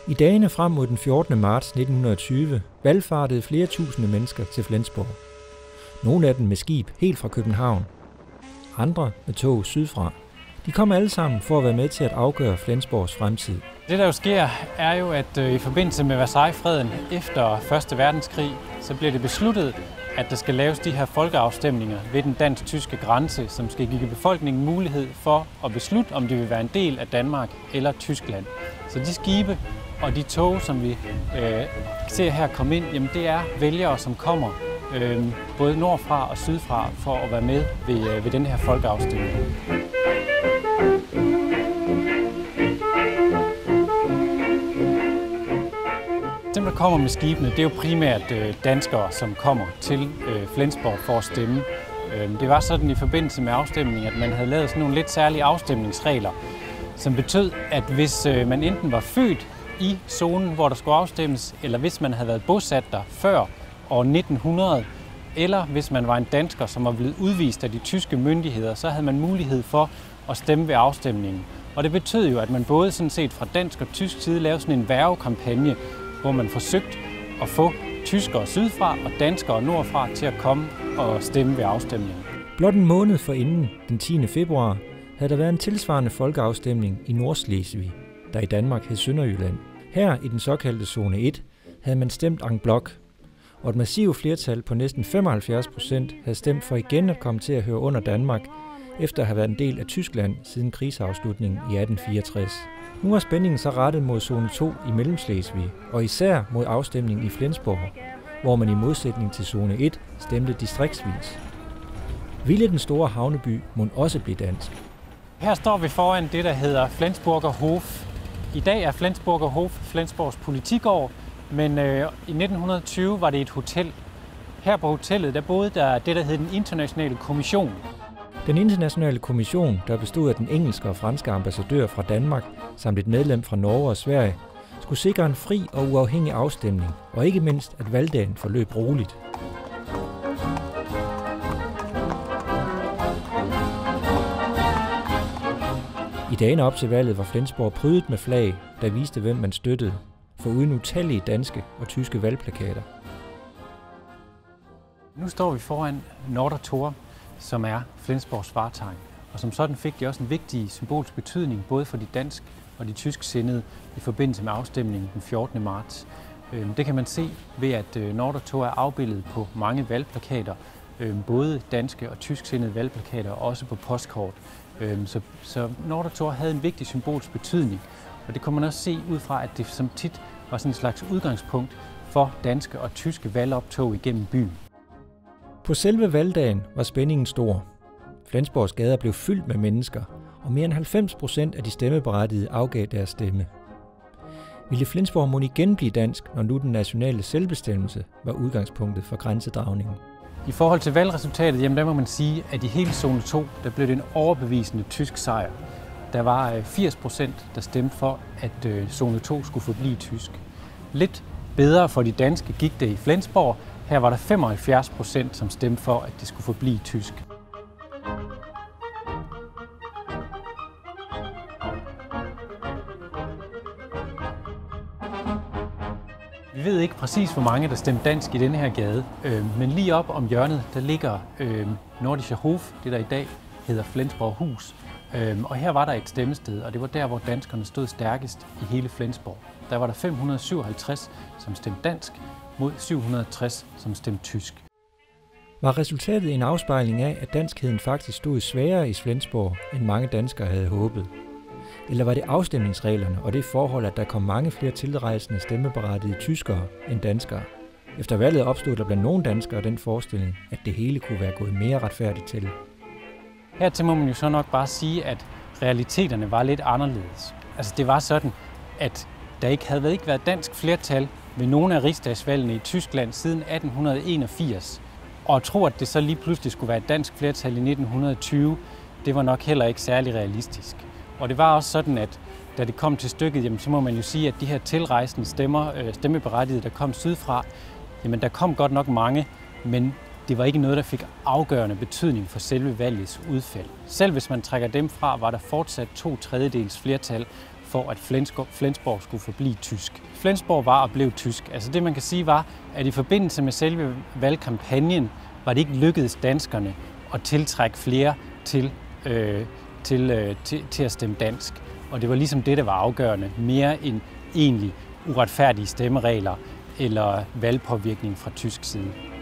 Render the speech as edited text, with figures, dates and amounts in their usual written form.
I dagene frem mod den 14. marts 1920 valfartede flere tusinde mennesker til Flensborg. Nogle af dem med skib helt fra København, andre med tog sydfra. De kom alle sammen for at være med til at afgøre Flensborgs fremtid. Det, der jo sker, er jo, at i forbindelse med Versailles-freden efter 1. verdenskrig, så bliver det besluttet, at der skal laves de her folkeafstemninger ved den dansk-tyske grænse, som skal give befolkningen mulighed for at beslutte, om det vil være en del af Danmark eller Tyskland. Så de skibe og de tog, som vi ser her komme ind, jamen det er vælgere, som kommer både nordfra og sydfra for at være med ved den her folkeafstemning. Dem, der kommer med skibene, det er jo primært danskere, som kommer til Flensborg for at stemme. Det var sådan i forbindelse med afstemningen, at man havde lavet sådan nogle lidt særlige afstemningsregler, som betød, at hvis man enten var født i zonen, hvor der skulle afstemmes, eller hvis man havde været bosat der før år 1900, eller hvis man var en dansker, som var blevet udvist af de tyske myndigheder, så havde man mulighed for at stemme ved afstemningen. Og det betød jo, at man både sådan set fra dansk og tysk side lavede sådan en værgekampagne, hvor man forsøgte at få tyskere sydfra og danskere nordfra til at komme og stemme ved afstemningen. Blot en måned forinden, den 10. februar, havde der været en tilsvarende folkeafstemning i Nordslesvig, der i Danmark hed Sønderjylland. Her i den såkaldte zone 1 havde man stemt en bloc, og et massivt flertal på næsten 75% havde stemt for igen at komme til at høre under Danmark, efter at have været en del af Tyskland siden krigsafslutningen i 1864. Nu er spændingen så rettet mod zone 2 i Mellemslesvig, og især mod afstemningen i Flensborg, hvor man i modsætning til zone 1 stemte distriktsvis. Ville den store havneby mon også blive dansk? Her står vi foran det, der hedder Flensburger Hof. I dag er Flensburger Hof Flensborgs politigård, men i 1920 var det et hotel. Her på hotellet der boede der det, der hed den internationale kommission. Den internationale kommission, der bestod af den engelske og franske ambassadør fra Danmark, samt et medlem fra Norge og Sverige, skulle sikre en fri og uafhængig afstemning, og ikke mindst, at valgdagen forløb roligt. I dagene op til valget var Flensborg prydet med flag, der viste, hvem man støttede, foruden utallige danske og tyske valgplakater. Nu står vi foran Nordre Tor, som er Flensborgs vartegn, og som sådan fik de også en vigtig symbolsk betydning, både for de dansk og de tysksindede i forbindelse med afstemningen den 14. marts. Det kan man se ved, at Nordre Tor er afbildet på mange valgplakater, både danske og tysksindede valgplakater, og også på postkort. Så Nordre Tor havde en vigtig symbolsk betydning, og det kunne man også se ud fra, at det som tit var sådan en slags udgangspunkt for danske og tyske valgoptog igennem byen. På selve valgdagen var spændingen stor. Flensborgs gader blev fyldt med mennesker, og mere end 90% af de stemmeberettigede afgav deres stemme. Ville Flensborg mon igen blive dansk, når nu den nationale selvbestemmelse var udgangspunktet for grænsedragningen? I forhold til valgresultatet, jamen der må man sige, at i hele zone 2, der blev det en overbevisende tysk sejr. Der var 80%, der stemte for, at zone 2 skulle forblive tysk. Lidt bedre for de danske gik det i Flensborg. Her var der 75%, som stemte for, at det skulle forblive tysk. Vi ved ikke præcis, hvor mange der stemte dansk i denne her gade, men lige op om hjørnet, der ligger Nordischer Hof, det der i dag hedder Flensborg Hus. Og her var der et stemmested, og det var der, hvor danskerne stod stærkest i hele Flensborg. Der var der 557, som stemte dansk, mod 760, som stemte tysk. Var resultatet en afspejling af, at danskheden faktisk stod sværere i Flensborg, end mange danskere havde håbet? Eller var det afstemningsreglerne og det forhold, at der kom mange flere tilrejsende stemmeberettigede tyskere end danskere? Efter valget opstod der blandt nogle danskere den forestilling, at det hele kunne være gået mere retfærdigt til. Hertil må man jo så nok bare sige, at realiteterne var lidt anderledes. Altså det var sådan, at der ikke havde været dansk flertal ved nogle af rigsdagsvalgene i Tyskland siden 1881. Og at tro, at det så lige pludselig skulle være et dansk flertal i 1920, det var nok heller ikke særlig realistisk. Og det var også sådan, at da det kom til stykket, jamen, så må man jo sige, at de her tilrejsende stemmeberettigede, der kom sydfra, jamen der kom godt nok mange, men det var ikke noget, der fik afgørende betydning for selve valgets udfald. Selv hvis man trækker dem fra, var der fortsat 2/3 flertal for, at Flensborg skulle forblive tysk. Flensborg var og blev tysk. Altså det, man kan sige, var, at i forbindelse med selve valgkampagnen, var det ikke lykkedes danskerne at tiltrække flere til at stemme dansk. Og det var ligesom det, der var afgørende, mere end egentlig uretfærdige stemmeregler eller valgpåvirkning fra tysk side.